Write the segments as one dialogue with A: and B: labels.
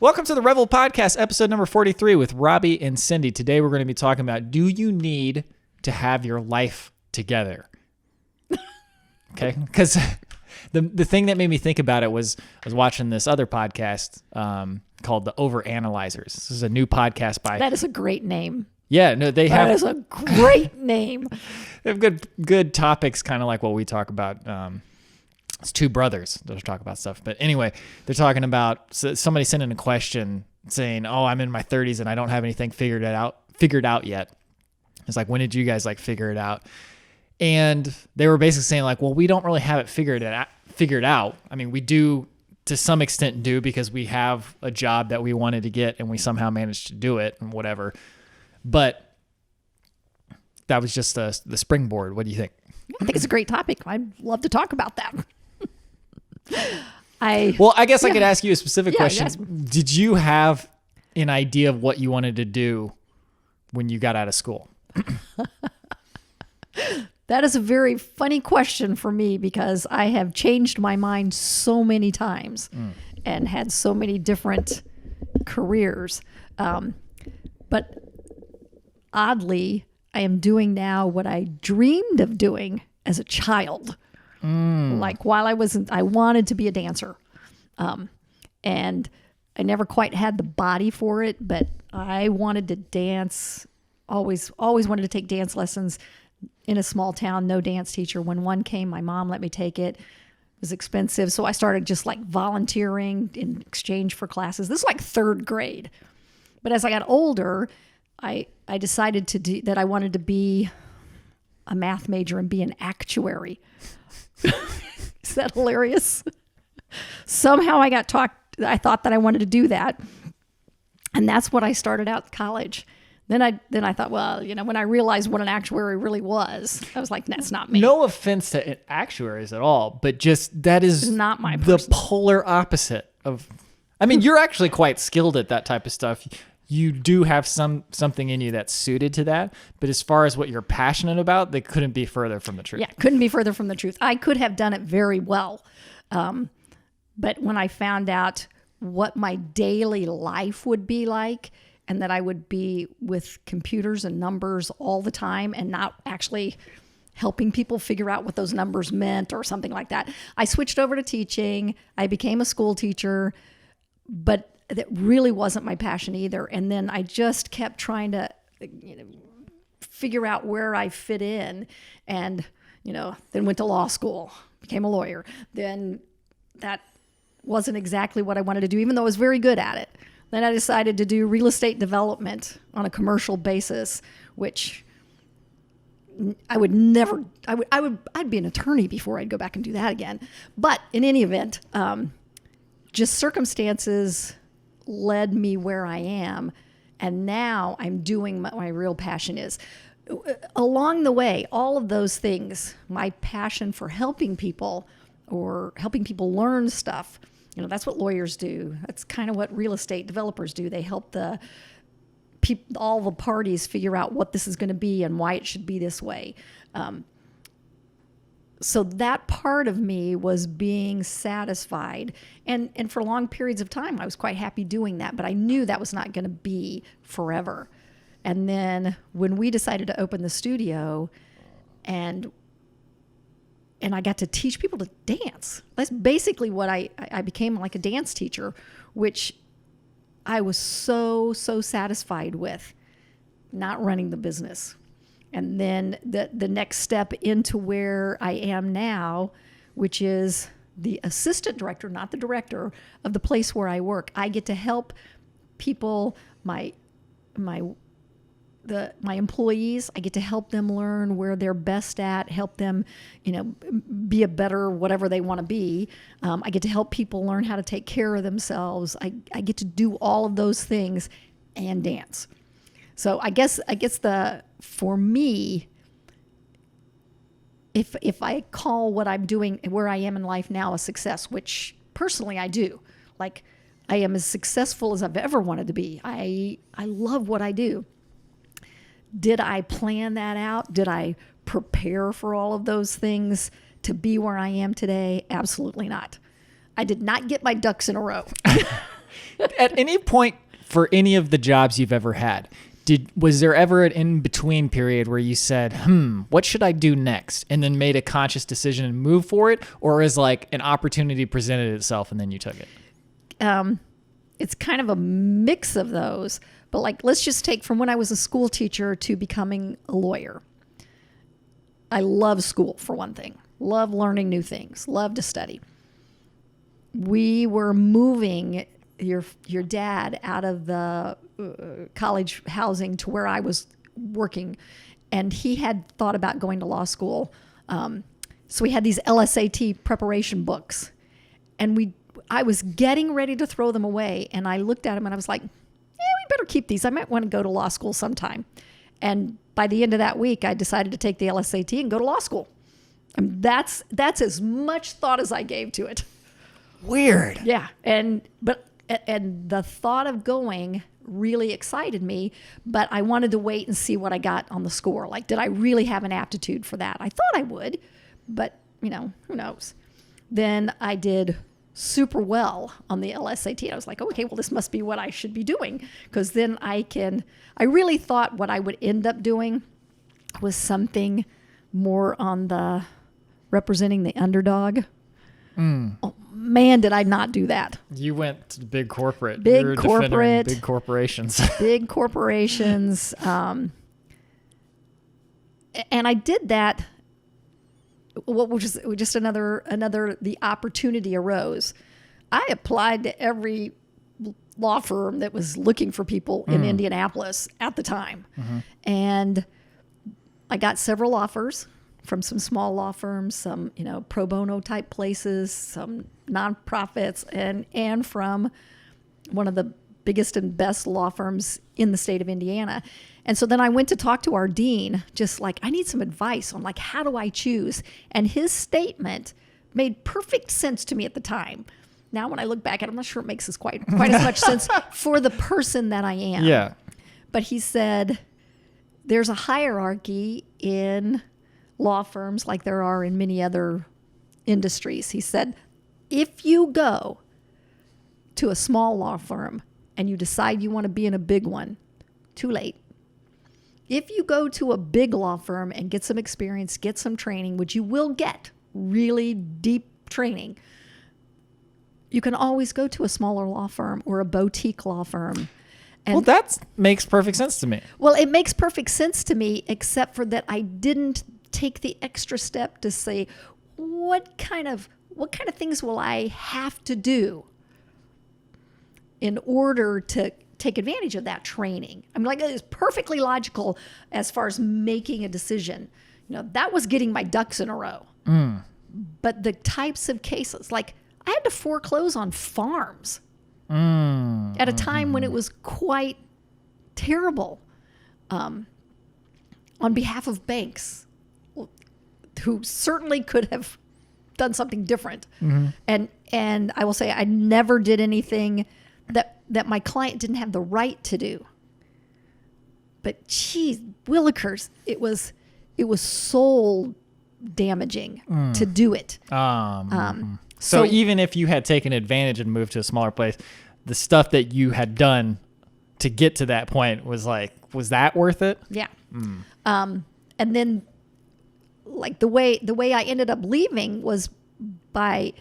A: Welcome to the Revel Podcast, episode number 43 with Robby and Cindy. Today we're going to be talking about, do you need to have your life together? Okay, because the thing that made me think about it was I was watching this other podcast called The Overanalyzers. This is a new podcast by...
B: That is a great name.
A: Yeah, no, they have...
B: That is a great name.
A: They have good topics, kind of like what we talk about. It's two brothers that talk about stuff. But anyway, they're talking about somebody sending a question saying, oh, I'm in my 30s and I don't have anything figured out yet. It's like, when did you guys figure it out? And they were basically saying well, we don't really have it figured out. I mean, we do to some extent because we have a job that we wanted to get and we somehow managed to do it and whatever. But that was just the springboard. What do you think?
B: I think it's a great topic. I'd love to talk about that.
A: I guess I could ask you a specific question. Did you have an idea of what you wanted to do when you got out of school?
B: That is a very funny question for me because I have changed my mind so many times and had so many different careers. But oddly, I am doing now what I dreamed of doing as a child. While I wanted to be a dancer. And I never quite had the body for it, but I wanted to dance, always wanted to take dance lessons in a small town, no dance teacher. When one came, my mom let me take it. It was expensive. So I started just volunteering in exchange for classes. This is third grade. But as I got older, I decided that I wanted to be a math major and be an actuary. Is that hilarious? Somehow I thought that I wanted to do that. And that's what I started out college. Then I thought, when I realized what an actuary really was, I was like, that's not me.
A: No offense to actuaries at all, but just that is
B: not my
A: the polar opposite of, I mean, you're actually quite skilled at that type of stuff. You do have something in you that's suited to that. But as far as what you're passionate about, they couldn't be further from the truth.
B: Yeah, couldn't be further from the truth. I could have done it very well. But when I found out what my daily life would be like and that I would be with computers and numbers all the time and not actually helping people figure out what those numbers meant or something like that, I switched over to teaching. I became a school teacher, but that really wasn't my passion either. And then I just kept trying to figure out where I fit in and, then went to law school, became a lawyer. Then that wasn't exactly what I wanted to do, even though I was very good at it. Then I decided to do real estate development on a commercial basis, which I'd be an attorney before I'd go back and do that again. But in any event, just circumstances led me where I am, and now I'm doing what my real passion is. Along the way, all of those things, my passion for helping people or helping people learn stuff, that's what lawyers do. That's kind of what real estate developers do. They help all the parties figure out what this is going to be and why it should be this way. So that part of me was being satisfied. And for long periods of time, I was quite happy doing that. But I knew that was not going to be forever. And then when we decided to open the studio and I got to teach people to dance, that's basically what I became like a dance teacher, which I was so satisfied with, not running the business. And then the next step into where I am now, which is the assistant director, not the director, of the place where I work. I get to help people, my employees. I get to help them learn where they're best at, help them, be a better whatever they want to be. I get to help people learn how to take care of themselves. I get to do all of those things and dance. So I guess for me, if I call what I'm doing, where I am in life now, a success, which personally I do, I am as successful as I've ever wanted to be. I love what I do. Did I plan that out? Did I prepare for all of those things to be where I am today? Absolutely not. I did not get my ducks in a row.
A: At any point for any of the jobs you've ever had, was there ever an in-between period where you said, what should I do next? And then made a conscious decision and move for it? Or is like an opportunity presented itself and then you took it?
B: It's kind of a mix of those. But like, let's just take from when I was a school teacher to becoming a lawyer. I love school, for one thing. Love learning new things. Love to study. We were moving your dad out of the college housing to where I was working, and he had thought about going to law school. So we had these LSAT preparation books, and I was getting ready to throw them away, and I looked at them and I was like, we better keep these. I might want to go to law school sometime. And by the end of that week, I decided to take the LSAT and go to law school. And that's as much thought as I gave to it.
A: Weird.
B: Yeah. And the thought of going really excited me, but I wanted to wait and see what I got on the score. Like, did I really have an aptitude for that? I thought I would, but who knows? Then I did super well on the LSAT. I was like, okay, well, this must be what I should be doing, because then I really thought what I would end up doing was something more on the representing the underdog. Oh, man, did I not do that.
A: You went to big corporate.
B: Big corporate.
A: Big corporations.
B: Big corporations. And I did that. Which is just another, the opportunity arose. I applied to every law firm that was looking for people in Indianapolis at the time. Mm-hmm. And I got several offers from some small law firms, some, pro bono type places, some nonprofits, and from one of the biggest and best law firms in the state of Indiana. And so then I went to talk to our dean, just like, I need some advice on like, how do I choose? And his statement made perfect sense to me at the time. Now, when I look back at it, I'm not sure it makes as quite as much sense for the person that I am.
A: Yeah.
B: But he said, there's a hierarchy in law firms like there are in many other industries. He said, if you go to a small law firm and you decide you want to be in a big one, too late. If you go to a big law firm and get some experience, get some training, which you will get, really deep training, you can always go to a smaller law firm or a boutique law firm.
A: And, well, that makes perfect sense to me.
B: Well, it makes perfect sense to me, except for that I didn't take the extra step to say, what kind of things will I have to do in order to take advantage of that training? I mean, like, it's perfectly logical as far as making a decision. That was getting my ducks in a row. But the types of cases, like, I had to foreclose on farms at a time when it was quite terrible, on behalf of banks who certainly could have done something different. Mm-hmm. And I will say, I never did anything that my client didn't have the right to do. But geez, Willikers, it was soul damaging to do it.
A: So even if you had taken advantage and moved to a smaller place, the stuff that you had done to get to that point was that worth it?
B: Yeah. And then, like, the way I ended up leaving was by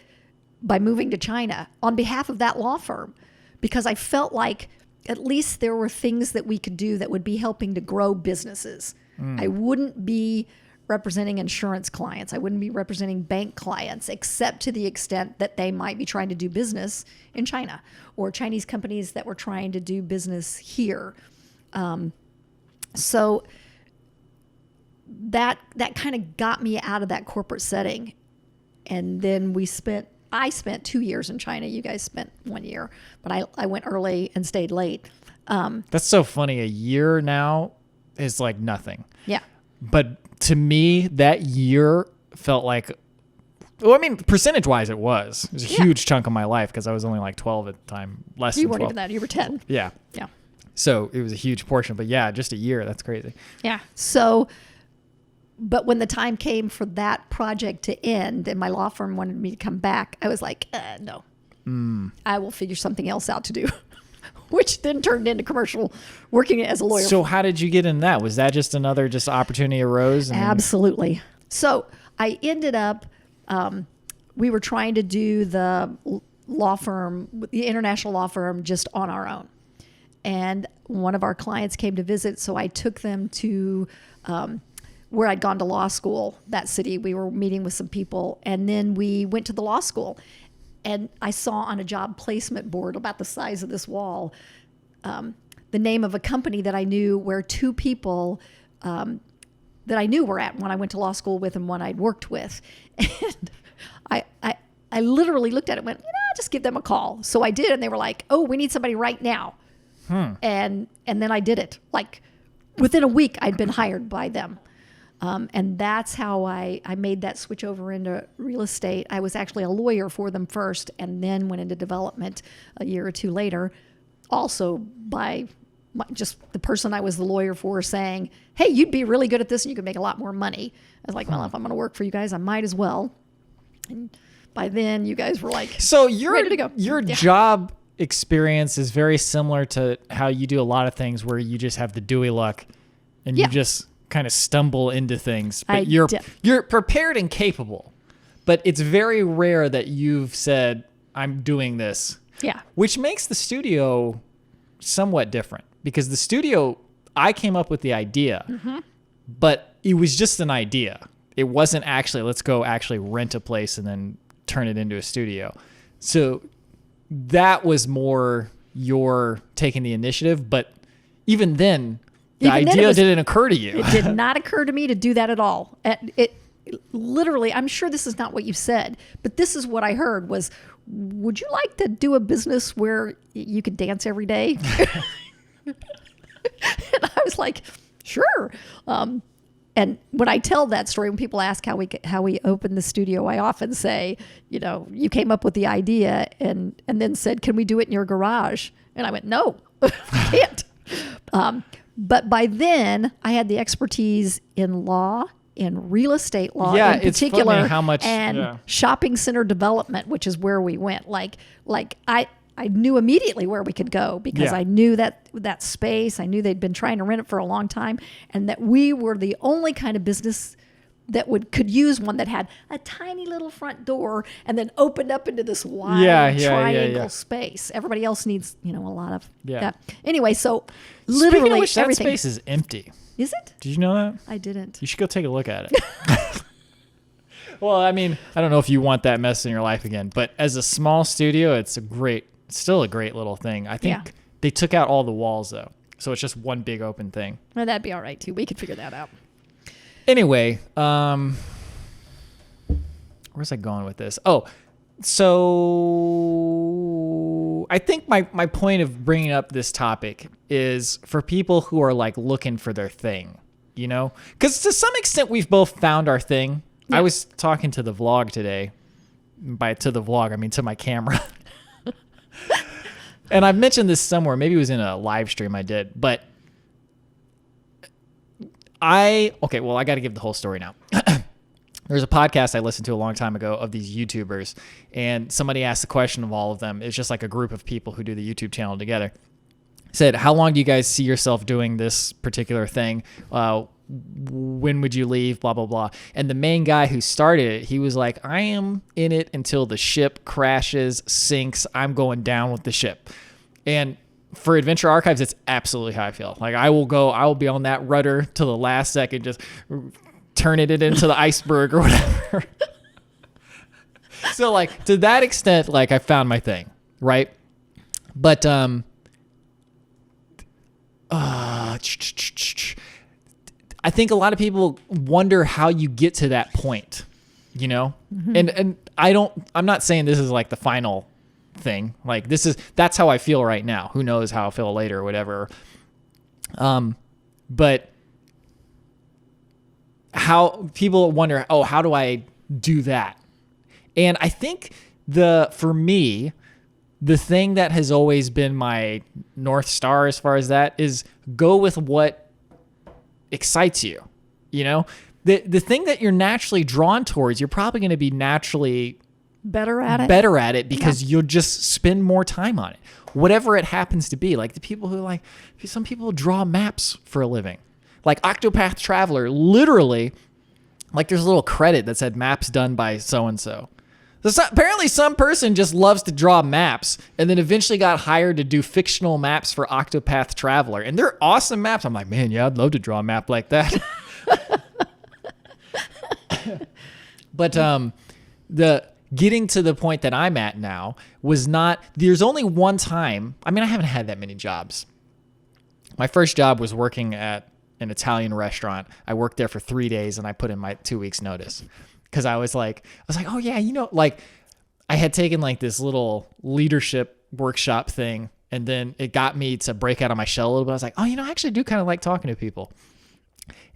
B: moving to China on behalf of that law firm, because I felt like at least there were things that we could do that would be helping to grow businesses. I wouldn't be representing insurance clients. I wouldn't be representing bank clients, except to the extent that they might be trying to do business in China, or Chinese companies that were trying to do business here. So that kind of got me out of that corporate setting. And then I spent 2 years in China. You guys spent 1 year, but I went early and stayed late.
A: That's so funny. A year now is like nothing.
B: Yeah.
A: But to me, that year felt like, well, I mean, percentage-wise, it was a huge chunk of my life, because I was only like 12 at the time, less than 12. You
B: weren't even that. You were 10.
A: Yeah.
B: Yeah.
A: So it was a huge portion. But yeah, just a year. That's crazy.
B: Yeah. So, but when the time came for that project to end and my law firm wanted me to come back, I was like, no. I will figure something else out to do, which then turned into commercial working as a lawyer.
A: So how did you get in that? Was that just another opportunity arose?
B: Absolutely. So I ended up, we were trying to do the law firm, the international law firm, just on our own. And one of our clients came to visit, so I took them to where I'd gone to law school, that city. We were meeting with some people, and then we went to the law school. And I saw on a job placement board about the size of this wall the name of a company that I knew, where two people that I knew were at, one I went to law school with and one I'd worked with. And I literally looked at it and went, just give them a call. So I did, and they were like, oh, we need somebody right now. And then I did it. Like within a week, I'd been hired by them. And that's how I made that switch over into real estate. I was actually a lawyer for them first, and then went into development a year or two later, also by just the person I was the lawyer for saying, hey, you'd be really good at this and you could make a lot more money. I was like, well, if I'm going to work for you guys, I might as well. And by then you guys were like,
A: so
B: ready to go.
A: Your job experience is very similar to how you do a lot of things where you just have the Dewey luck and you just kind of stumble into things, but you're prepared and capable, but it's very rare that you've said, I'm doing this.
B: Yeah.
A: Which makes the studio somewhat different, because the studio, I came up with the idea, but it was just an idea. It wasn't actually, let's go actually rent a place and then turn it into a studio. So that was more your taking the initiative, but even then, the idea didn't occur to you.
B: It did not occur to me to do that at all. It literally, I'm sure this is not what you said, but this is what I heard was, would you like to do a business where you could dance every day? And I was like, sure. And when I tell that story, when people ask how we opened the studio, I often say, you came up with the idea and then said, can we do it in your garage? And I went, no, I can't. But by then, I had the expertise in law, in real estate law in particular,
A: it's funny how much,
B: shopping center development, which is where we went. Like I knew immediately where we could go because I knew that space. I knew they'd been trying to rent it for a long time, and that we were the only kind of business that could use one that had a tiny little front door and then opened up into this wide triangle space. Everybody else needs, a lot of that. Anyway, so literally
A: Speaking of which,
B: everything.
A: that space is empty.
B: Is it?
A: Did you know that?
B: I didn't.
A: You should go take a look at it. Well, I mean, I don't know if you want that mess in your life again, but as a small studio, it's still a great little thing. I think they took out all the walls though. So it's just one big open thing.
B: Well, that'd be all right too. We could figure that out.
A: Anyway, where's I going with this? Oh, so I think my point of bringing up this topic is for people who are like looking for their thing, because to some extent we've both found our thing. Yeah. I was talking to the vlog today. To my camera. And I've mentioned this somewhere. Maybe it was in a live stream I did, but I got to give the whole story now. There's a podcast I listened to a long time ago of these YouTubers, and somebody asked the question of all of them. It's just like a group of people who do the YouTube channel together. Said, how long do you guys see yourself doing this particular thing? When would you leave? Blah, blah, blah. And the main guy who started it, he was like, I am in it until the ship crashes, sinks. I'm going down with the ship. And for Adventure Archives, it's absolutely how I feel. Like I will be on that rudder till the last second, just turning it into the iceberg or whatever. So like to that extent, like I found my thing, right? But I think a lot of people wonder how you get to that point, Mm-hmm. And I'm not saying this is like the final thing. Like that's how I feel right now. Who knows how I'll feel later or whatever. But how people wonder, how do I do that? And I think for me, the thing that has always been my North Star as far as that is go with what excites you. The thing that you're naturally drawn towards, you're probably going to be naturally
B: better at it.
A: Better at it because you'll just spend more time on it. Whatever it happens to be. Like the people who like, some people draw maps for a living. Like Octopath Traveler, literally, like there's a little credit that said maps done by so-and-so. Apparently some person just loves to draw maps and then eventually got hired to do fictional maps for Octopath Traveler. And they're awesome maps. I'm like, man, yeah, I'd love to draw a map like that. But the getting to the point that I'm at now was not, there's only one time. I mean, I haven't had that many jobs. My first job was working at an Italian restaurant. I worked there for 3 days and I put in my 2 weeks notice. Cause I was like, oh yeah, like I had taken like this little leadership workshop thing. And then it got me to break out of my shell a little bit. I was like, I actually do kind of like talking to people.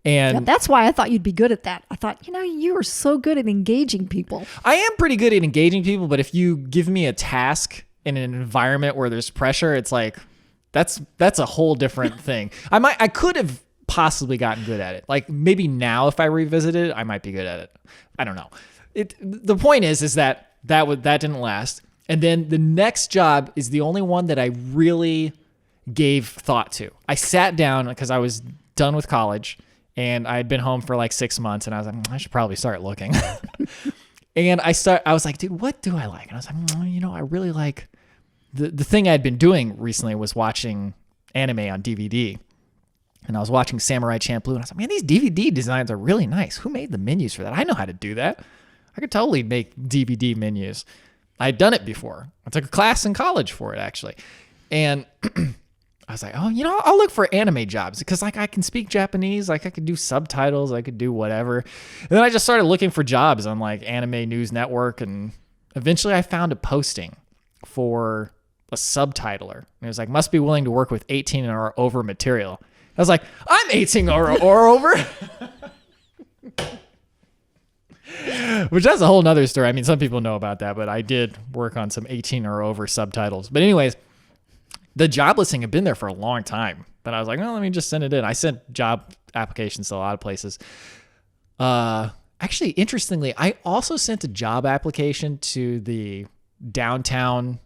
A: And
B: that's why I thought you'd be good at that. I thought, you are so good at engaging people.
A: I am pretty good at engaging people, but if you give me a task in an environment where there's pressure, it's like, that's a whole different thing. I could have possibly gotten good at it. Like maybe now if I revisited it, I might be good at it. I don't know. The point is that didn't last. And then the next job is the only one that I really gave thought to. I sat down because I was done with college and I had been home for like 6 months and I was like, I should probably start looking. And I was like, dude, what do I like? And I was like, I really like the thing I'd been doing recently was watching anime on DVD. And I was watching Samurai Champloo, and I was like, man, these DVD designs are really nice. Who made the menus for that? I know how to do that. I could totally make DVD menus. I had done it before. I took a class in college for it, actually. And I was like, I'll look for anime jobs because, like, I can speak Japanese. Like, I could do subtitles. I could do whatever. And then I just started looking for jobs on, like, Anime News Network. And eventually I found a posting for a subtitler. And it was like, must be willing to work with 18 or over material. I was like, I'm 18 or over. Which that's a whole nother story. I mean, some people know about that, but I did work on some 18 or over subtitles. But anyways, the job listing had been there for a long time. But I was like, well, let me just send it in. I sent job applications to a lot of places. Actually, interestingly, I also sent a job application to the downtown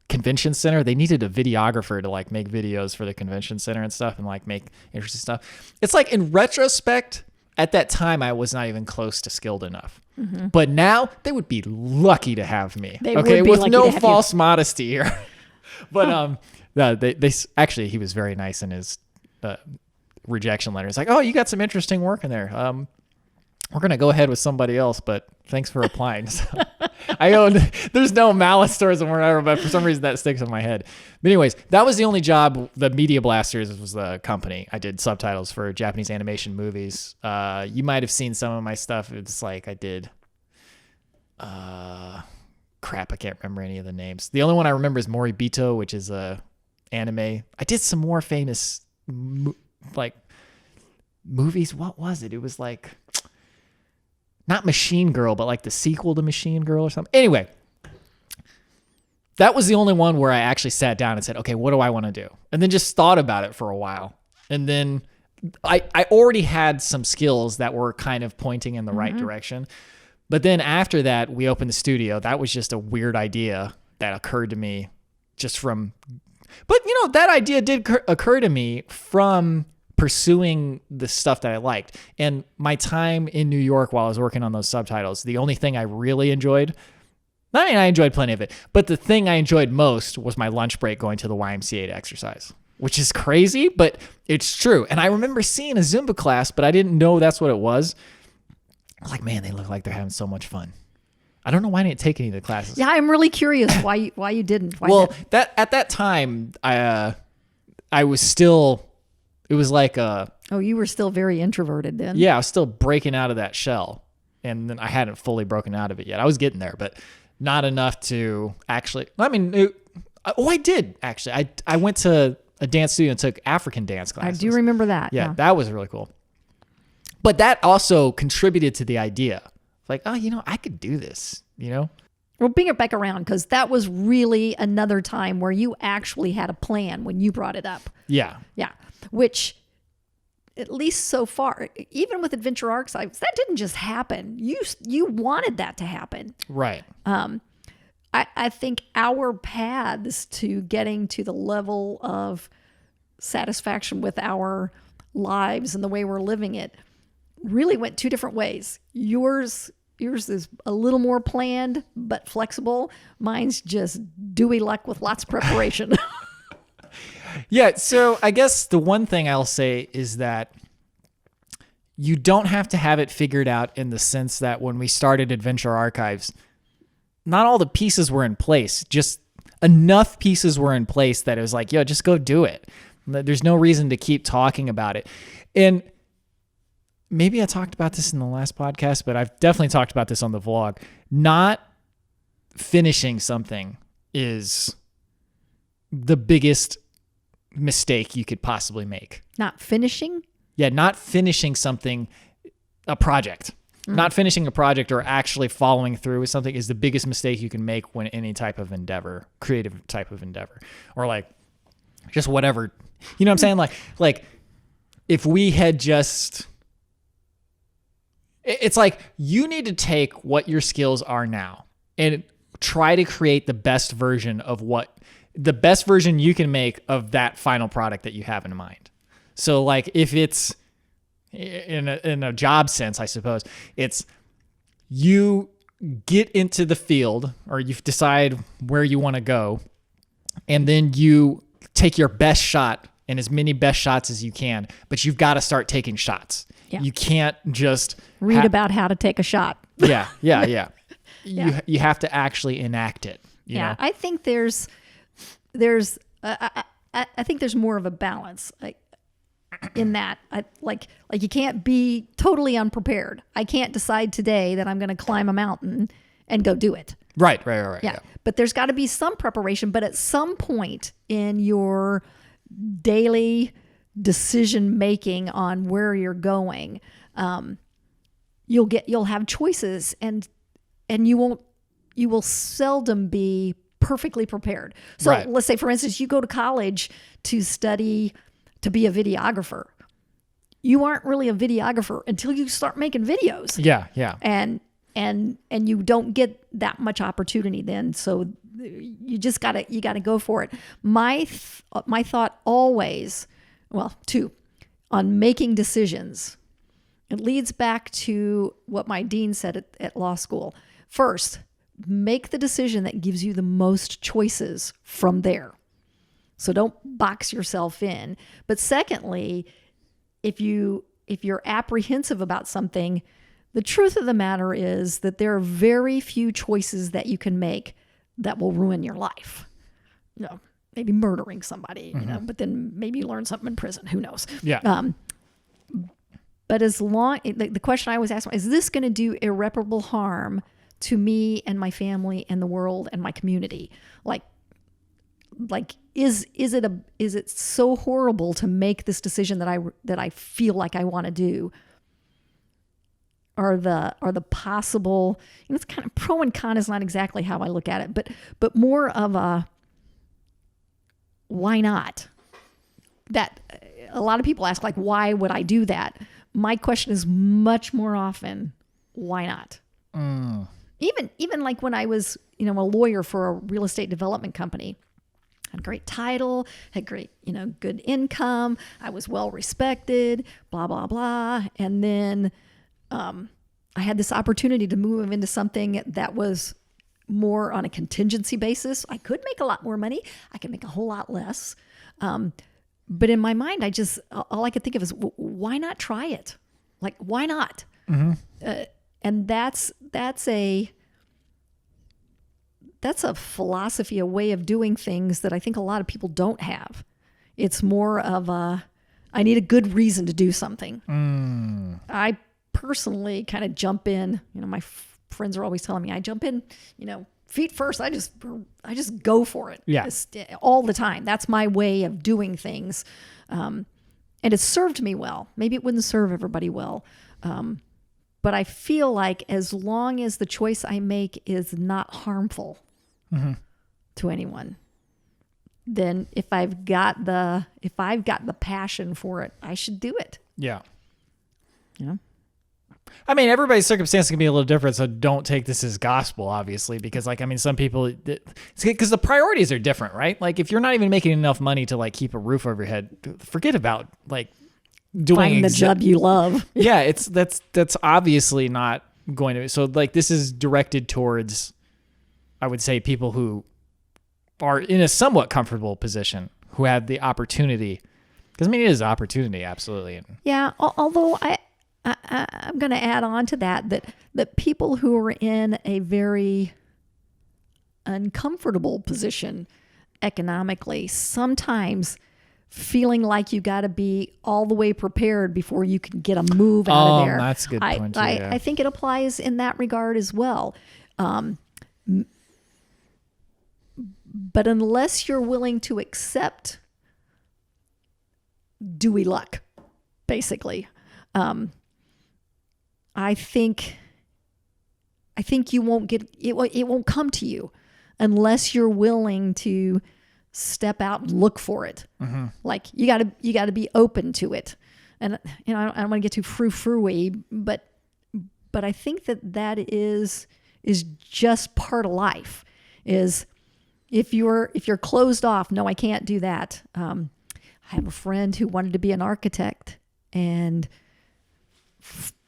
A: convention center. They needed a videographer to like make videos for the convention center and stuff and like make interesting stuff. It's like in retrospect, at that time, I was not even close to skilled enough. Mm-hmm. But now they would be lucky to have me. With no false modesty here. But they actually, he was very nice in his rejection letter. It's like, oh, you got some interesting work in there. We're going to go ahead with somebody else, but thanks for applying. So there's no malice towards them or whatever, but for some reason that sticks in my head. But anyways, that was the only job. The Media Blasters was the company. I did subtitles for Japanese animation movies. You might have seen some of my stuff. It's like I did, crap, I can't remember any of the names. The only one I remember is Moribito, which is a anime. I did some more famous movies. What was it? It was like, not Machine Girl, but like the sequel to Machine Girl or something. Anyway, that was the only one where I actually sat down and said, okay, what do I want to do? And then just thought about it for a while. And then I already had some skills that were kind of pointing in the right direction. But then after that, we opened the studio. That was just a weird idea that occurred to me but that idea did occur to me from pursuing the stuff that I liked. And my time in New York while I was working on those subtitles, the only thing I really enjoyed, I mean, I enjoyed plenty of it, but the thing I enjoyed most was my lunch break going to the YMCA to exercise, which is crazy, but it's true. And I remember seeing a Zumba class, but I didn't know that's what it was. I was like, man, they look like they're having so much fun. I don't know why I didn't take any of the classes.
B: Yeah, I'm really curious why you didn't.
A: At that time, I was still... It was like
B: you were still very introverted then.
A: Yeah, I was still breaking out of that shell. And then I hadn't fully broken out of it yet. I was getting there, but not enough to actually... I mean, I did, actually. I went to a dance studio and took African dance classes.
B: I do remember that.
A: Yeah, that was really cool. But that also contributed to the idea. Like, I could do this, Well,
B: bring it back around because that was really another time where you actually had a plan when you brought it up.
A: Yeah.
B: Yeah. Which at least so far, even with Adventure Archives, that didn't just happen. You wanted that to happen.
A: Right.
B: I think our paths to getting to the level of satisfaction with our lives and the way we're living it really went two different ways. Yours is a little more planned but flexible. Mine's just dewy luck with lots of preparation.
A: Yeah. So I guess the one thing I'll say is that you don't have to have it figured out, in the sense that when we started Adventure Archives, not all the pieces were in place. Just enough pieces were in place that it was like, yo, just go do it. There's no reason to keep talking about it. And maybe I talked about this in the last podcast, but I've definitely talked about this on the vlog. Not finishing something is the biggest mistake you could possibly make.
B: Not finishing?
A: Yeah, not finishing something, a project. Not finishing a project or actually following through with something is the biggest mistake you can make when any type of endeavor, creative type of endeavor, or like just whatever. You know what I'm saying? Like if we had just, it's like you need to take what your skills are now and try to create the best version you can make of that final product that you have in mind. So like if it's in a job sense, I suppose, it's you get into the field, or you decide where you want to go, and then you take your best shot and as many best shots as you can, but you've got to start taking shots. Yeah. You can't just
B: read about how to take a shot.
A: Yeah. You have to actually enact it. You know?
B: I think I think there's more of a balance. In that, like you can't be totally unprepared. I can't decide today that I'm going to climb a mountain and go do it.
A: Right.
B: Yeah. But there's got to be some preparation. But at some point in your daily decision making on where you're going, you'll have choices, and you will seldom be perfectly prepared. So Let's say, for instance, you go to college to study to be a videographer. You aren't really a videographer until you start making videos.
A: Yeah.
B: And you don't get that much opportunity then. So you just gotta go for it. My thought always, two, on making decisions. It leads back to what my dean said at law school. First, make the decision that gives you the most choices from there. So don't box yourself in. But secondly, if you're apprehensive about something, the truth of the matter is that there are very few choices that you can make that will ruin your life. Maybe murdering somebody, but then maybe you learn something in prison. Who knows?
A: Yeah.
B: But as long, the question I always ask, is this going to do irreparable harm to me and my family and the world and my community? Like is it so horrible to make this decision that I feel like I want to do? Are the possible, it's kind of pro and con is not exactly how I look at it, but more of a why not? That a lot of people ask, like, why would I do that? My question is much more often, why not? Even like when I was, a lawyer for a real estate development company. Had a great title, had great, good income. I was well respected, blah, blah, blah. And then I had this opportunity to move into something that was more on a contingency basis. I could make a lot more money. I could make a whole lot less. But in my mind, all I could think of is, why not try it? Like, why not? And that's a philosophy, a way of doing things that I think a lot of people don't have. It's more of I need a good reason to do something. I personally kind of jump in, my friends are always telling me I jump in, feet first. I just go for it.
A: Yeah.
B: All the time. That's my way of doing things. And it's served me well. Maybe it wouldn't serve everybody well. But I feel like as long as the choice I make is not harmful to anyone, then if I've got the passion for it, I should do it.
A: Yeah.
B: You know?
A: I mean, everybody's circumstance can be a little different, so don't take this as gospel, obviously, because like, I mean, some people, because the priorities are different, right? Like if you're not even making enough money to like keep a roof over your head, forget about like doing
B: Find the job you love.
A: Yeah, that's obviously not going to, so like this is directed towards, I would say, people who are in a somewhat comfortable position, who have the opportunity, because I mean, it is opportunity, absolutely.
B: Yeah, although I'm going to add on to that people who are in a very uncomfortable position economically, sometimes feeling like you got to be all the way prepared before you can get a move out of there.
A: That's a good point too, yeah.
B: I think it applies in that regard as well. But unless you're willing to accept dewy luck, basically, I think you won't get it. It won't come to you unless you're willing to step out and look for it. Mm-hmm. Like you got to be open to it. And you know, I don't want to get too frou-frou-y, but I think that is just part of life. Is if you're closed off, no, I can't do that. I have a friend who wanted to be an architect, and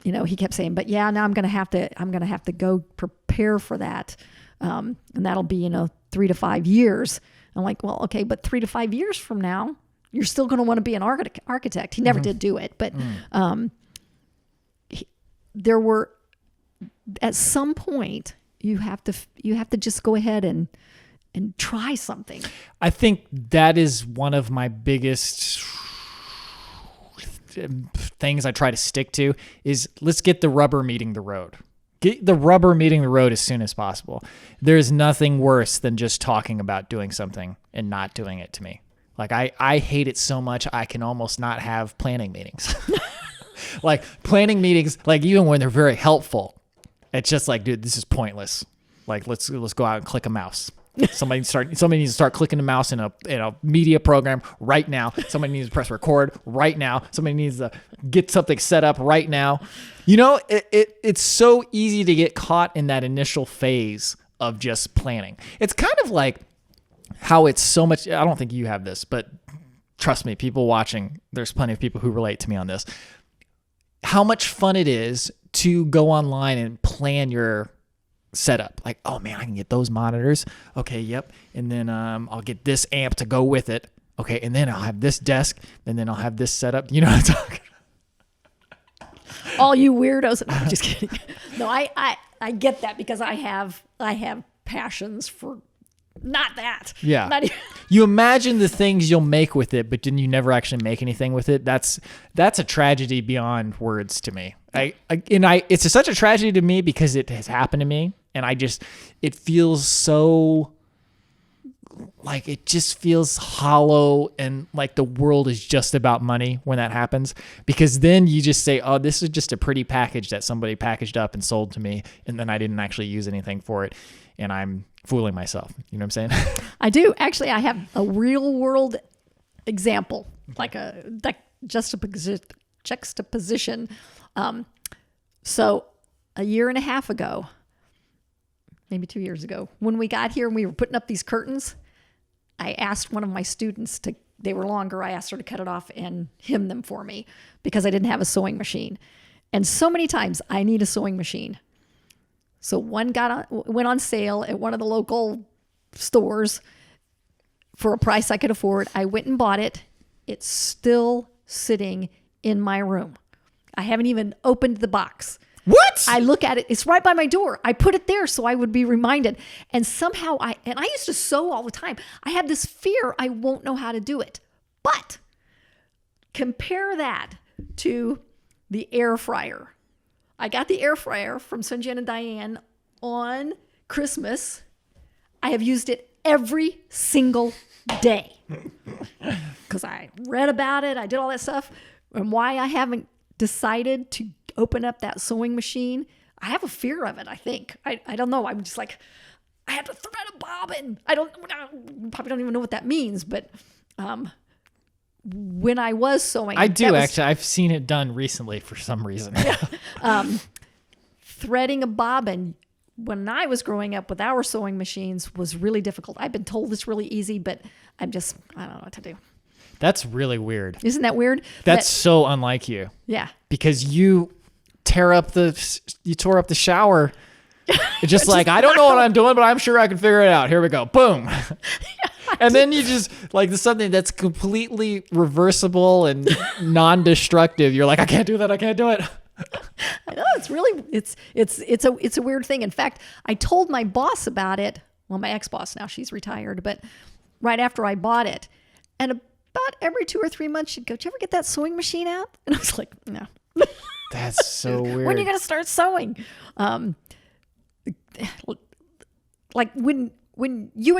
B: you know, he kept saying, but yeah, now I'm going to have to go prepare for that. And that'll be, 3 to 5 years. I'm like, well, okay, but 3 to 5 years from now, you're still going to want to be an architect. He never did do it, but, there were, at some point you have to just go ahead and try something.
A: I think that is one of my biggest things I try to stick to is let's get the rubber meeting the road. Get the rubber meeting the road as soon as possible. There's nothing worse than just talking about doing something and not doing it to me. Like I hate it so much I can almost not have planning meetings. Like planning meetings, like even when they're very helpful, it's just like, dude, this is pointless. Like let's go out and click a mouse. Somebody needs to start clicking the mouse in a media program right now. Somebody needs to press record right now. Somebody needs to get something set up right now. It's so easy to get caught in that initial phase of just planning. It's kind of like how it's so much, I don't think you have this, but trust me, people watching, there's plenty of people who relate to me on this. How much fun it is to go online and plan your setup. Like, oh man, I can get those monitors. Okay, yep. And then I'll get this amp to go with it. Okay, and then I'll have this desk, and then I'll have this setup. You know what I'm talking about?
B: All you weirdos. No, I'm just kidding. No, I get that because I have passions for not that.
A: Yeah.
B: Not even.
A: You imagine the things you'll make with it, but then you never actually make anything with it. That's a tragedy beyond words to me. It's such a tragedy to me because it has happened to me, and it feels so like it just feels hollow and like the world is just about money when that happens, because then you just say, oh, this is just a pretty package that somebody packaged up and sold to me, and then I didn't actually use anything for it, and I'm fooling myself. You know what I'm saying?
B: I do. Actually, I have a real world example, like juxtaposition. So a year and a half ago, maybe 2 years ago, when we got here and we were putting up these curtains, I asked one of my students they were longer. I asked her to cut it off and hem them for me because I didn't have a sewing machine. And so many times I need a sewing machine. So one went on sale at one of the local stores for a price I could afford. I went and bought it. It's still sitting in my room. I haven't even opened the box.
A: What?
B: I look at it. It's right by my door. I put it there so I would be reminded. And somehow I used to sew all the time. I had this fear I won't know how to do it. But compare that to the air fryer. I got the air fryer from Sunjan and Diane on Christmas. I have used it every single day because I read about it. I did all that stuff. And why I haven't decided to open up that sewing machine, I have a fear of it, I think. I don't know. I'm just like, I have to thread a bobbin. I probably don't even know what that means, but when I was sewing.
A: I do actually. I've seen it done recently for some reason.
B: Threading a bobbin when I was growing up with our sewing machines was really difficult. I've been told it's really easy, but I don't know what to do.
A: That's really weird.
B: Isn't that weird?
A: That's so unlike you.
B: Yeah.
A: Because you tore up the shower. It's just like, I don't know what I'm doing, but I'm sure I can figure it out. Here we go. Boom. And then you just like something that's completely reversible and non-destructive. You're like, I can't do that. I can't do it.
B: I know, it's a weird thing. In fact, I told my boss about it. Well, my ex-boss now, she's retired, but right after I bought it, and about every 2 or 3 months she'd go, "Did you ever get that sewing machine out?" And I was like, "No."
A: That's so weird.
B: When are you gonna start sewing? Like when you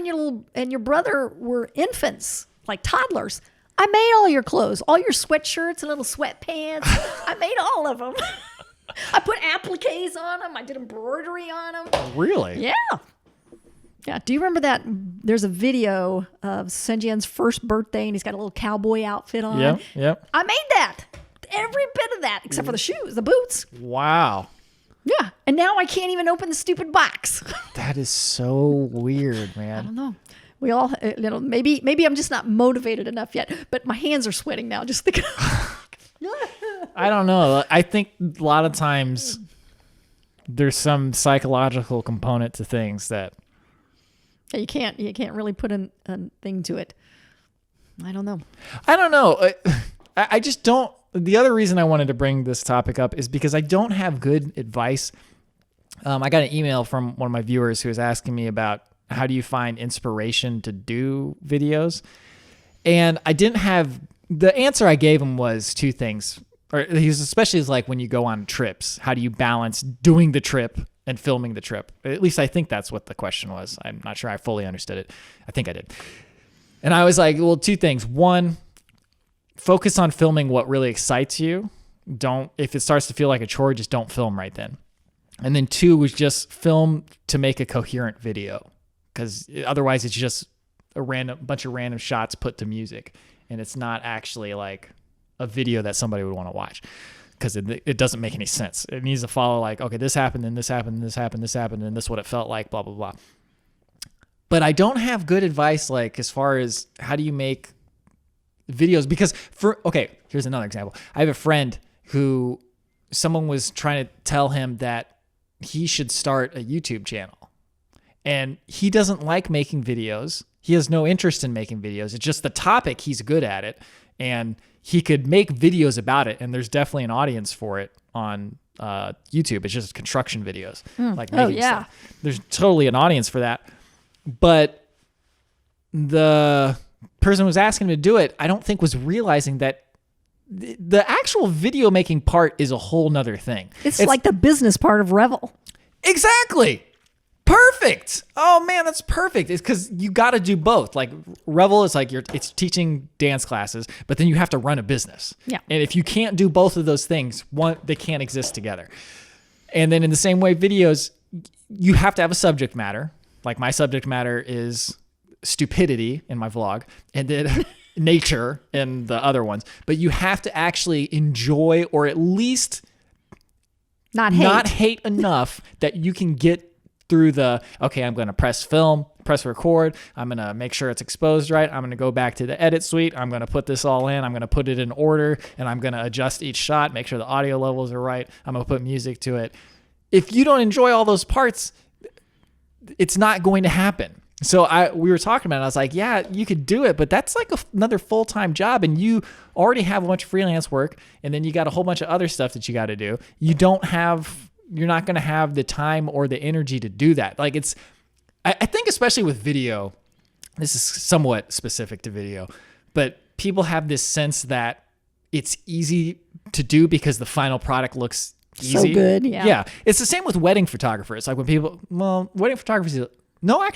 B: and your brother were infants, like toddlers, I made all your clothes, all your sweatshirts and little sweatpants. I made all of them. I put appliques on them. I did embroidery on them.
A: Really?
B: Yeah. Yeah. Do you remember that? There's a video of Sunjian's first birthday, and he's got a little cowboy outfit on.
A: Yep.
B: I made that. Every bit of that, except for the shoes, the boots.
A: Wow.
B: Yeah. And now I can't even open the stupid box.
A: That is so weird,
B: I
A: man.
B: don't know. We all, maybe I'm just not motivated enough yet, but my hands are sweating now just thinking.
A: I don't know. I think a lot of times there's some psychological component to things that
B: you can't really put a thing to it. I don't know.
A: I just don't. The other reason I wanted to bring this topic up is because I don't have good advice. I got an email from one of my viewers who was asking me about how do you find inspiration to do videos? And I didn't have, the answer I gave him was two things. Or he was especially like when you go on trips, how do you balance doing the trip and filming the trip? At least I think that's what the question was. I'm not sure I fully understood it. I think I did. And I was like, well, two things. One, focus on filming what really excites you. If it starts to feel like a chore, just don't film right then. And then two was just film to make a coherent video, because otherwise it's just a bunch of random shots put to music, and it's not actually like a video that somebody would want to watch, because it doesn't make any sense. It needs to follow like, okay, this happened, and this happened, and this happened, this happened, and this is what it felt like, blah, blah, blah. But I don't have good advice like as far as how do you make videos, because here's another example. I have a friend who someone was trying to tell him that he should start a YouTube channel, and he doesn't like making videos. He has no interest in making videos. It's just the topic. He's good at it, and he could make videos about it. And there's definitely an audience for it on YouTube. It's just construction videos, like making stuff. There's totally an audience for that. But the person who was asking him to do it, I don't think was realizing that the actual video making part is a whole nother thing.
B: It's like the business part of Revel.
A: Exactly. Perfect. Oh man, that's perfect. It's because you got to do both. Like Revel is like it's teaching dance classes, but then you have to run a business.
B: Yeah.
A: And if you can't do both of those things, they can't exist together. And then in the same way, videos, you have to have a subject matter. Like my subject matter is stupidity in my vlog, and then nature in the other ones. But you have to actually enjoy, or at least
B: not
A: hate enough that you can get through I'm going to press record. I'm going to make sure it's exposed right. I'm going to go back to the edit suite. I'm going to put this all in. I'm going to put it in order, and I'm going to adjust each shot, make sure the audio levels are right. I'm going to put music to it. If you don't enjoy all those parts, it's not going to happen. So we were talking about it. I was like, yeah, you could do it, but that's like another full-time job, and you already have a bunch of freelance work, and then you got a whole bunch of other stuff that you got to do. You're not going to have the time or the energy to do that. Like I think especially with video, this is somewhat specific to video, but people have this sense that it's easy to do because the final product looks easy.
B: So good, yeah.
A: Yeah. It's the same with wedding photographers. Like when wedding photographers, no, I'm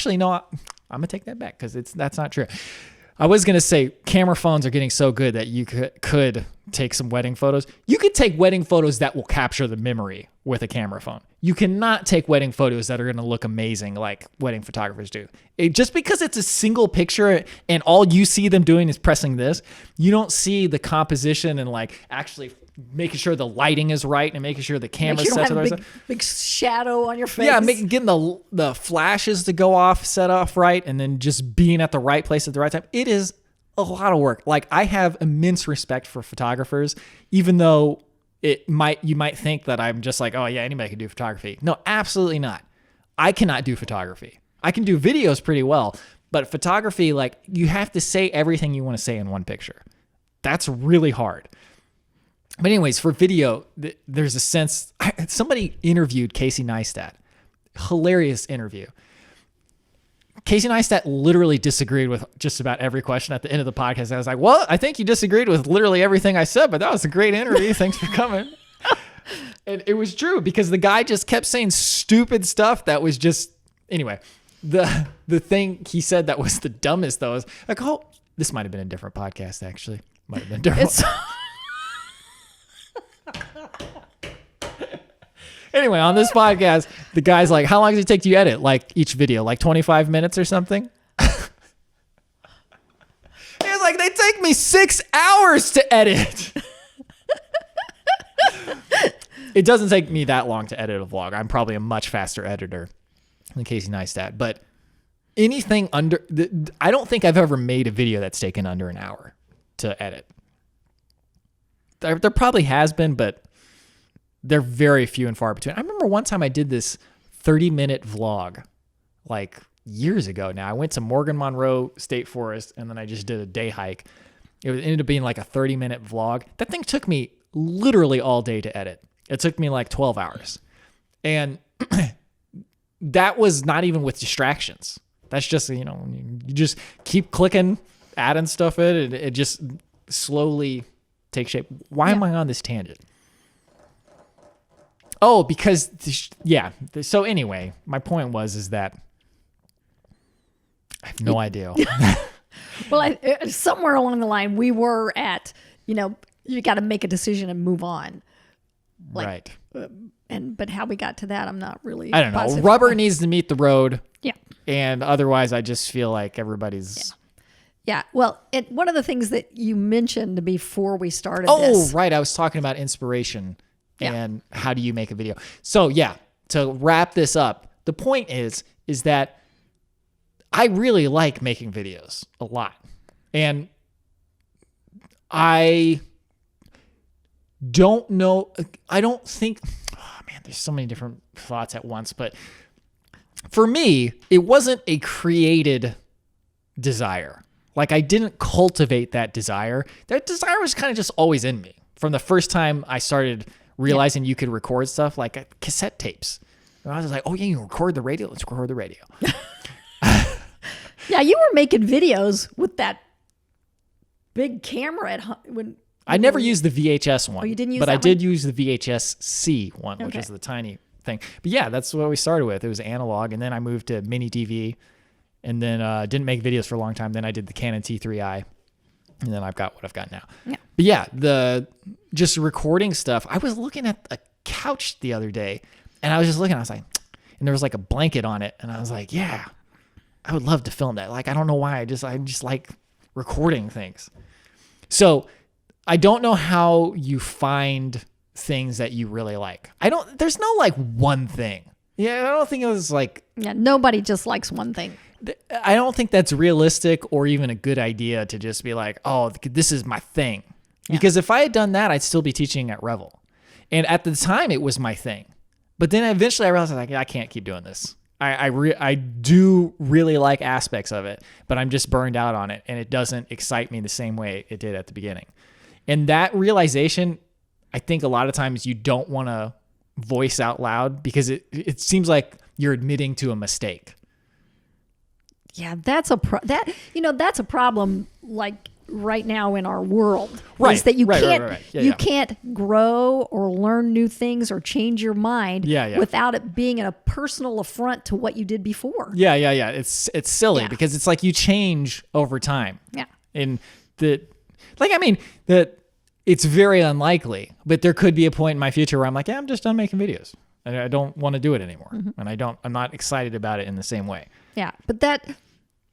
A: going to take that back because that's not true. I was going to say camera phones are getting so good that you could take some wedding photos. You could take wedding photos that will capture the memory with a camera phone. You cannot take wedding photos that are going to look amazing like wedding photographers do. Just because it's a single picture and all you see them doing is pressing this, you don't see the composition and like actually making sure the lighting is right and making sure the camera's set to the right.
B: Big shadow on your face.
A: Yeah, getting the flashes to go off, set off right, and then just being at the right place at the right time. It is a lot of work. Like, I have immense respect for photographers, even though you might think that I'm just like, oh yeah, anybody can do photography. No, absolutely not. I cannot do photography. I can do videos pretty well, but photography, like, you have to say everything you want to say in one picture. That's really hard. But anyways, for video, there's a sense, somebody interviewed Casey Neistat. Hilarious interview. Casey Neistat literally disagreed with just about every question at the end of the podcast. I was like, well, I think you disagreed with literally everything I said, but that was a great interview. Thanks for coming. And it was true because the guy just kept saying stupid stuff that was just, anyway, the thing he said that was the dumbest though is like, oh, this might've been a different podcast actually. Might have been different. Anyway, on this podcast, the guy's like, how long does it take to edit like each video? Like 25 minutes or something? He was like, they take me 6 hours to edit. It doesn't take me that long to edit a vlog. I'm probably a much faster editor than Casey Neistat. But anything I don't think I've ever made a video that's taken under an hour to edit. There probably has been, but they're very few and far between. I remember one time I did this 30-minute vlog like years ago now. I went to Morgan Monroe State Forest and then I just did a day hike. It ended up being like a 30-minute vlog. That thing took me literally all day to edit. It took me like 12 hours. And that was not even with distractions. That's just, you just keep clicking, adding stuff in, and it just slowly takes shape. Why am I on this tangent? Oh, because, so anyway, my point is that I have no idea.
B: Well, somewhere along the line, we were at, you got to make a decision and move on.
A: Right.
B: But how we got to that, I'm not really
A: I don't know.
B: positive.
A: Rubber needs to meet the road.
B: Yeah.
A: And otherwise, I just feel like everybody's...
B: Yeah. Well, one of the things that you mentioned before we started this.
A: Oh, right. I was talking about inspiration. And how do you make a video? So to wrap this up, the point is that I really like making videos a lot. And I don't think, there's so many different thoughts at once, but for me, it wasn't a created desire. Like, I didn't cultivate that desire. That desire was kind of just always in me from the first time I started realizing you could record stuff like cassette tapes. And I was like, oh yeah, you can record the radio. Let's record the radio.
B: Yeah, you were making videos with that big camera when
A: I never used the VHS one.
B: Oh, you didn't use
A: but
B: that
A: I
B: one?
A: did use the VHS-C one, which is the tiny thing. But yeah, that's what we started with. It was analog, and then I moved to mini DV, and then didn't make videos for a long time. Then I did the Canon T3i, and then I've got what I've got now. Yeah. But yeah, the just recording stuff. I was looking at a couch the other day, and I was just looking. I was like, and there was like a blanket on it, and I was like, yeah, I would love to film that. Like, I don't know why. I just like recording things. So I don't know how you find things that you really like. There's no like one thing. Yeah, I don't think it was like...
B: Yeah, nobody just likes one thing.
A: I don't think that's realistic or even a good idea to just be like, oh, this is my thing. Yeah. Because if I had done that, I'd still be teaching at Revel. And at the time, it was my thing. But then eventually I realized, I can't keep doing this. I do really like aspects of it, but I'm just burned out on it, and it doesn't excite me the same way it did at the beginning. And that realization, I think a lot of times you don't want to voice out loud because it seems like you're admitting to a mistake.
B: Yeah, that's a problem like right now in our world.
A: Right.
B: Is that you can't
A: right.
B: you can't grow or learn new things or change your mind without it being a personal affront to what you did before.
A: Yeah. It's silly because it's like you change over time.
B: Yeah.
A: And that it's very unlikely, but there could be a point in my future where I'm like, I'm just done making videos. I don't want to do it anymore. And I'm not excited about it in the same way.
B: Yeah. But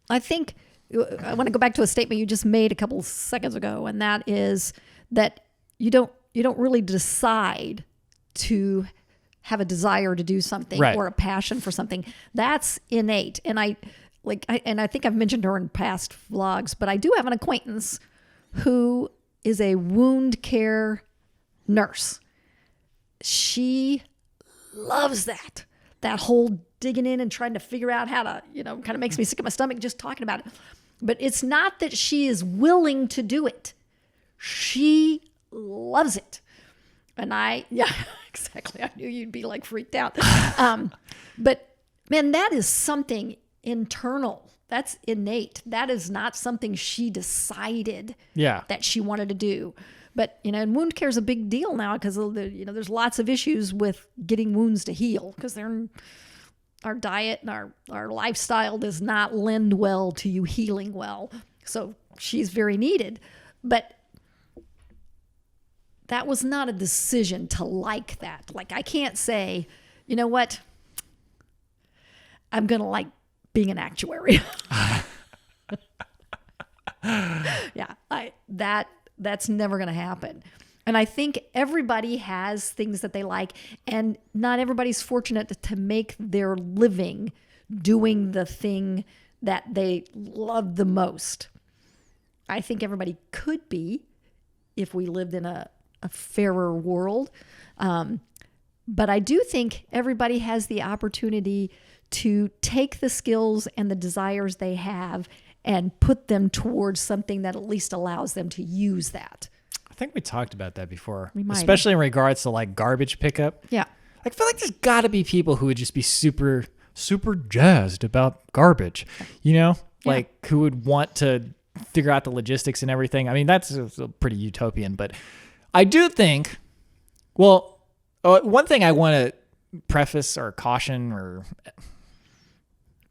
B: I think I want to go back to a statement you just made a couple seconds ago. And that is that you don't really decide to have a desire to do something or a passion for something. That's innate. And I think I've mentioned her in past vlogs, but I do have an acquaintance who is a wound care nurse. She loves that whole digging in and trying to figure out how to, kind of makes me sick in my stomach just talking about it. But it's not that she is willing to do it. She loves it. And exactly. I knew you'd be like freaked out. But man, that is something internal. That's innate. That is not something she decided that she wanted to do. But, and wound care is a big deal now because, there's lots of issues with getting wounds to heal because our diet and our lifestyle does not lend well to you healing well. So she's very needed. But that was not a decision to like that. Like, I can't say, you know what? I'm going to like being an actuary. That's never going to happen. And I think everybody has things that they like, and not everybody's fortunate to make their living doing the thing that they love the most. I think everybody could be if we lived in a fairer world. But I do think everybody has the opportunity to take the skills and the desires they have and put them towards something that at least allows them to use that.
A: I think we talked about that before, especially in regards to like garbage pickup.
B: Yeah.
A: I feel like there's got to be people who would just be super, super jazzed about garbage, like who would want to figure out the logistics and everything. I mean, that's pretty utopian, but I do think, one thing I want to preface or caution or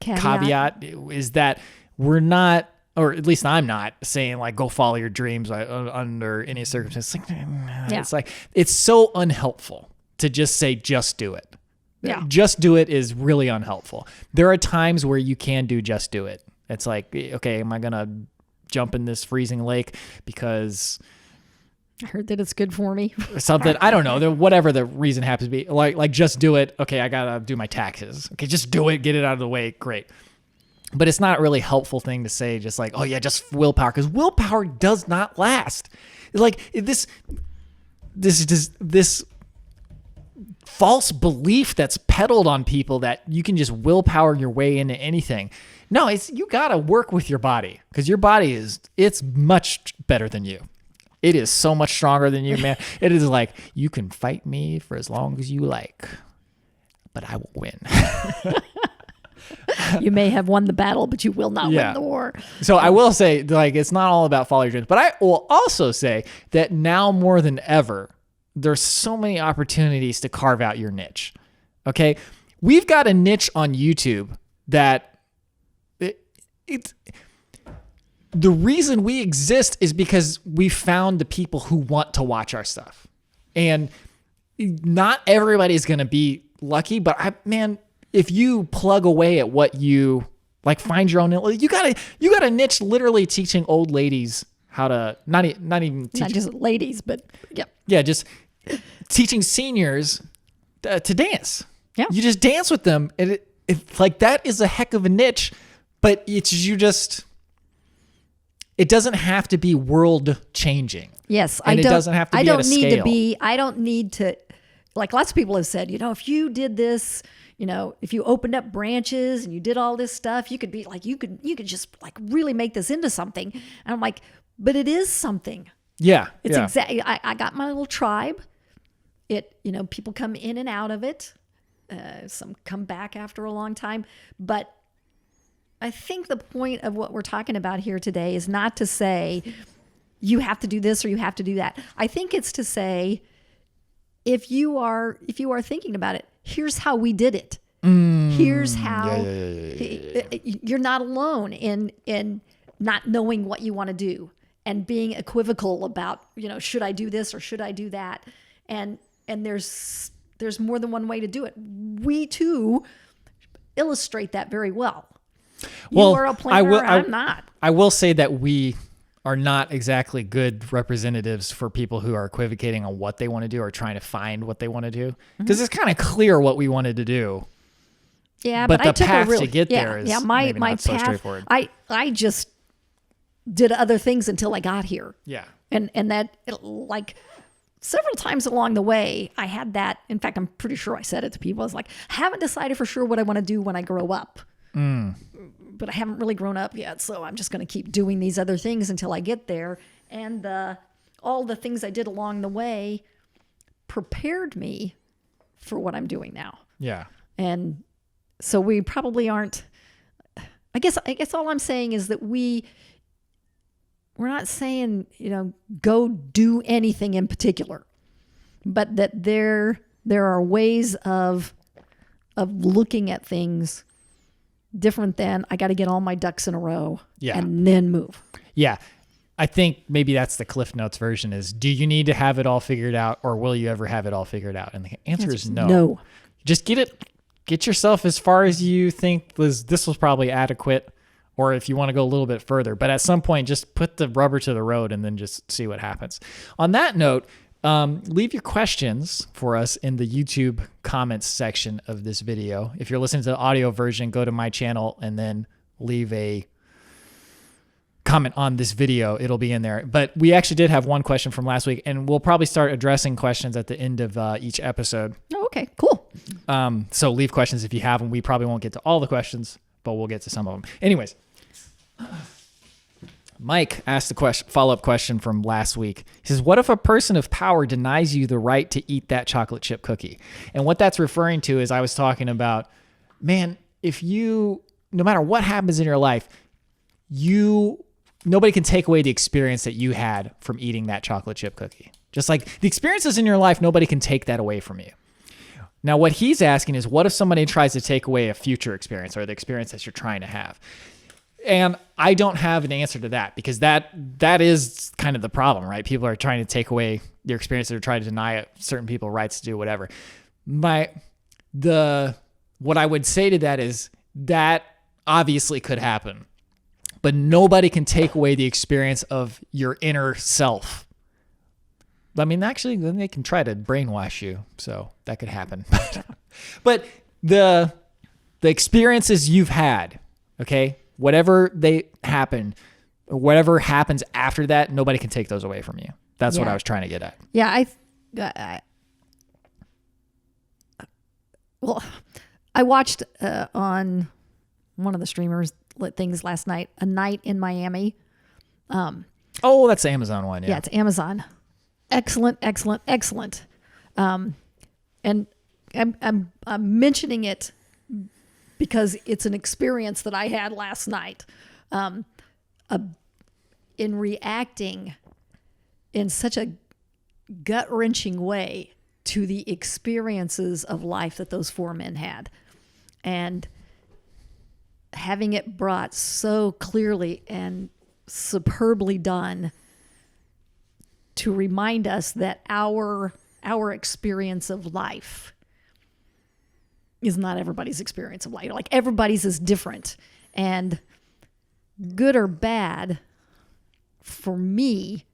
A: caveat is that we're not, or at least I'm not saying like, go follow your dreams under any circumstance. It's like, it's so unhelpful to just say, just do it.
B: Yeah.
A: Just do it is really unhelpful. There are times where you can do just do it. It's like, okay, am I going to jump in this freezing lake because
B: I heard that it's good for me
A: or something? I don't know. Whatever the reason happens to be, like just do it. Okay, I got to do my taxes. Okay, just do it. Get it out of the way. Great. But it's not a really helpful thing to say, just like, oh yeah, just willpower, because willpower does not last. Like this false belief that's peddled on people that you can just willpower your way into anything. No, you got to work with your body, because your body it's much better than you. It is so much stronger than you, man. It is like, you can fight me for as long as you like, but I will win.
B: You may have won the battle, but you will not win the war.
A: So I will say, like, it's not all about follow your dreams, but I will also say that now more than ever, there's so many opportunities to carve out your niche. Okay. We've got a niche on YouTube that it's the reason we exist is because we found the people who want to watch our stuff. And not everybody's going to be lucky, but if you plug away at what you like, find your own, you got a niche literally teaching old ladies how to not just
B: ladies, but
A: just teaching seniors to dance.
B: Yeah.
A: You just dance with them. And it like, that is a heck of a niche, but it doesn't have to be world changing.
B: Yes.
A: And it doesn't have to be at a scale.
B: I don't need to, like lots of people have said, if you did this, if you opened up branches and you did all this stuff, you could be like, you could just like really make this into something. And I'm like, but it is something.
A: Yeah.
B: It's exactly, I got my little tribe. People come in and out of it. Some come back after a long time, but I think the point of what we're talking about here today is not to say you have to do this or you have to do that. I think it's to say, if you are thinking about it, here's how we did it. Here's how you're not alone in not knowing what you want to do and being equivocal about, should I do this or should I do that? And there's there's more than one way to do it. We too illustrate that very well.
A: Well,
B: you are a planner, I'm not.
A: I will say that we are not exactly good representatives for people who are equivocating on what they want to do or trying to find what they want to do. Because it's kind of clear what we wanted to do.
B: Yeah,
A: but
B: but
A: the
B: I took
A: path
B: a really,
A: to get there is
B: my
A: not so
B: path,
A: straightforward.
B: I just did other things until I got here.
A: Yeah.
B: And that, like, several times along the way, I had that. In fact, I'm pretty sure I said it to people. I was like, haven't decided for sure what I want to do when I grow up. But I haven't really grown up yet, so I'm just going to keep doing these other things until I get there. And all the things I did along the way prepared me for what I'm doing now.
A: Yeah.
B: And so we probably aren't. I guess all I'm saying is that we're not saying, go do anything in particular, but that there are ways of looking at things different than I got to get all my ducks in a row and then move.
A: Yeah. I think maybe that's the Cliff Notes version is, do you need to have it all figured out, or will you ever have it all figured out? And the answer is no.
B: No.
A: Just get yourself as far as you think this was probably adequate, or if you want to go a little bit further. But at some point, just put the rubber to the road and then just see what happens. On that note, leave your questions for us in the YouTube comments section of this video. If you're listening to the audio version, go to my channel and then leave a comment on this video. It'll be in there. But we actually did have one question from last week, and we'll probably start addressing questions at the end of each episode.
B: Oh, okay, cool.
A: So leave questions if you have them. We probably won't get to all the questions, but we'll get to some of them. Anyways, Mike asked a follow-up question from last week. He says, what if a person of power denies you the right to eat that chocolate chip cookie? And what that's referring to is I was talking about, man, if you, no matter what happens in your life, nobody can take away the experience that you had from eating that chocolate chip cookie. Just like the experiences in your life, nobody can take that away from you. Now, what he's asking is, what if somebody tries to take away a future experience or the experience that you're trying to have? And I don't have an answer to that, because that is kind of the problem, right? People are trying to take away your experience. They're trying to deny certain people rights to do whatever. What I would say to that is that obviously could happen, but nobody can take away the experience of your inner self. I mean, actually, then they can try to brainwash you, so that could happen. But the experiences you've had, okay, whatever they happen, or whatever happens after that, nobody can take those away from you. That's what I was trying to get at.
B: Yeah, I watched on one of the streamers things last night, A Night in Miami.
A: Oh, that's the Amazon one. Yeah,
B: it's Amazon. Excellent. And I'm mentioning it because it's an experience that I had last night, in reacting in such a gut-wrenching way to the experiences of life that those four men had, and having it brought so clearly and superbly done to remind us that our experience of life is not everybody's experience of life. Like, everybody's is different, and good or bad, for me,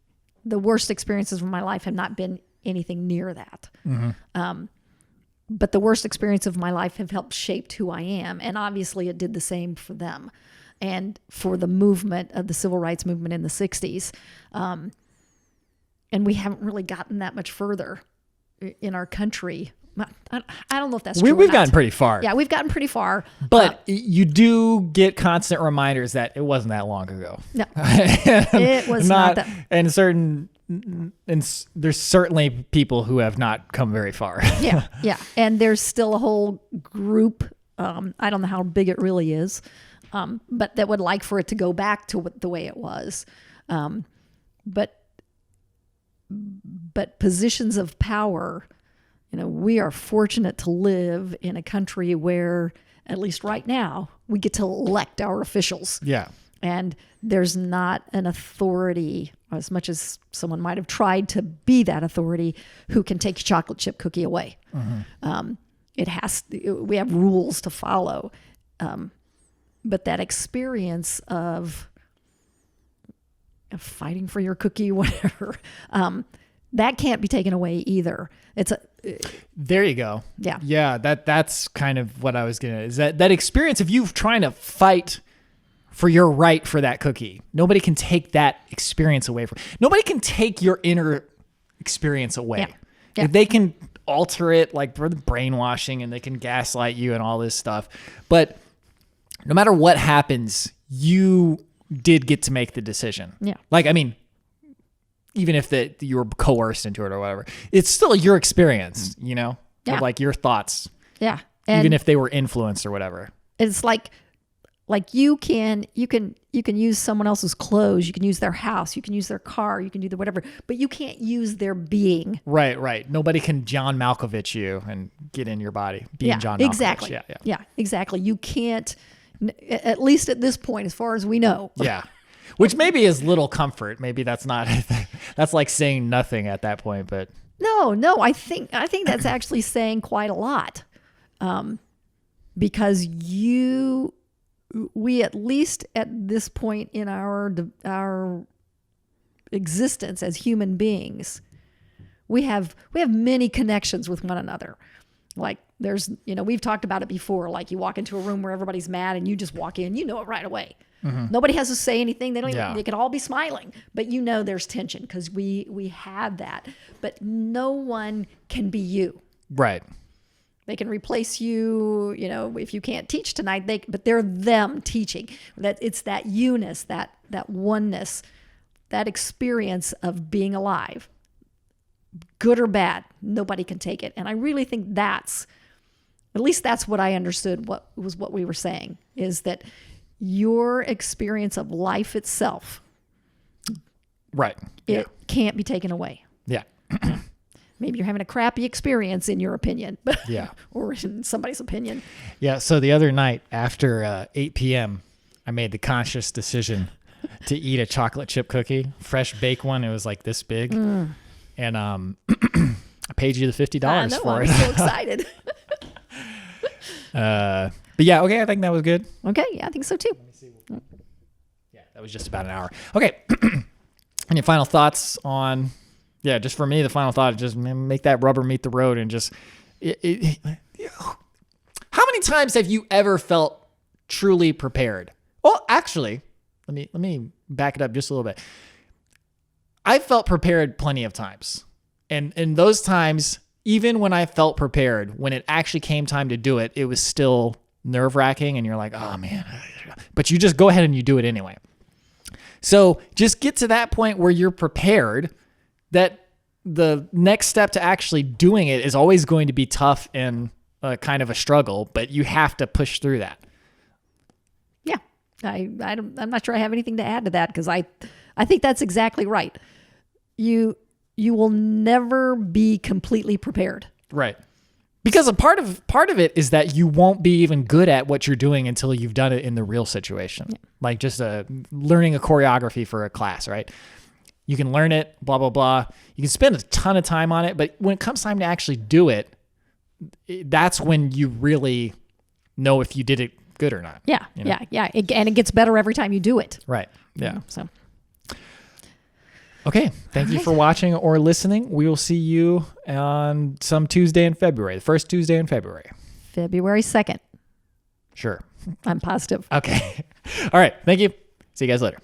B: the worst experiences of my life have not been anything near that. Mm-hmm. But the worst experience of my life have helped shape who I am. And obviously it did the same for them and for the movement of the civil rights movement in the 60s. And we haven't really gotten that much further in our country. I don't know if that's true.
A: We've gotten pretty far.
B: Yeah, we've gotten pretty far.
A: But you do get constant reminders that it wasn't that long ago.
B: No, it was not that.
A: And there's certainly people who have not come very far.
B: Yeah. And there's still a whole group, I don't know how big it really is, but that would like for it to go back to the way it was. But positions of power, we are fortunate to live in a country where, at least right now, we get to elect our officials.
A: Yeah.
B: And there's not an authority, as much as someone might have tried to be that authority, who can take your chocolate chip cookie away. We have rules to follow. But that experience of fighting for your cookie, whatever, that can't be taken away either.
A: There you go.
B: Yeah.
A: Yeah. That's kind of what I was gonna, is that experience of you trying to fight for your right for that cookie. Nobody can take that experience away nobody can take your inner experience away.
B: Yeah. Yeah.
A: If they can alter it, like for the brainwashing, and they can gaslight you and all this stuff. But no matter what happens, you did get to make the decision.
B: Yeah.
A: Like, I mean, even if you were coerced into it or whatever, it's still your experience, you know?
B: Yeah.
A: Or like your thoughts.
B: Yeah. And
A: even if they were influenced or whatever.
B: it's like you can use someone else's clothes, you can use their house, you can use their car, you can do the whatever, but you can't use their being.
A: Right. Nobody can John Malkovich you and get in your body. Being John Malkovich.
B: Exactly.
A: Yeah,
B: exactly. You can't, at least at this point, as far as we know.
A: Yeah. Which maybe is little comfort. Maybe that's not, that's like saying nothing at that point, but.
B: No, I think that's actually saying quite a lot. Because we at least at this point in our existence as human beings, we have many connections with one another. Like there's, we've talked about it before. Like you walk into a room where everybody's mad and you just walk in, you know it right away. Mm-hmm. Nobody has to say anything. They don't even, they could all be smiling, but there's tension because we have that, but no one can be you.
A: Right.
B: They can replace you, if you can't teach tonight, but they're them teaching. That it's that you-ness, that oneness, that experience of being alive, good or bad, nobody can take it. And I really think at least that's what I understood. What we were saying is that your experience of life itself,
A: right,
B: it can't be taken away.
A: Yeah.
B: Maybe you're having a crappy experience in your opinion,
A: yeah,
B: or in somebody's opinion.
A: Yeah. So the other night after 8 p.m., I made the conscious decision to eat a chocolate chip cookie, fresh baked one. It was like this big, and I paid you the $50 for it.
B: I'm so excited.
A: But yeah, okay, I think that was good.
B: Okay, yeah, I think so too.
A: Let me see. Yeah, that was just about an hour. Okay. Any final thoughts on? Yeah, just for me, the final thought is just make that rubber meet the road and just. How many times have you ever felt truly prepared? Well, actually, let me back it up just a little bit. I felt prepared plenty of times, and in those times, even when I felt prepared, when it actually came time to do it, it was still nerve-wracking, and you're like, oh man, but you just go ahead and you do it anyway. So just get to that point where you're prepared, that the next step to actually doing it is always going to be tough and kind of a struggle, but you have to push through that.
B: Yeah. I'm not sure I have anything to add to that, because I think that's exactly right. You will never be completely prepared.
A: Right. Because a part of it is that you won't be even good at what you're doing until you've done it in the real situation. Yeah. Like just learning a choreography for a class, right? You can learn it, blah, blah, blah. You can spend a ton of time on it, but when it comes time to actually do it, that's when you really know if you did it good or not.
B: Yeah, yeah. And it gets better every time you do it.
A: Right, yeah.
B: So.
A: Okay, thank you for watching or listening. We will see you on some Tuesday in February, the first Tuesday in February.
B: February 2nd.
A: Sure.
B: I'm positive.
A: Okay. All right, thank you. See you guys later.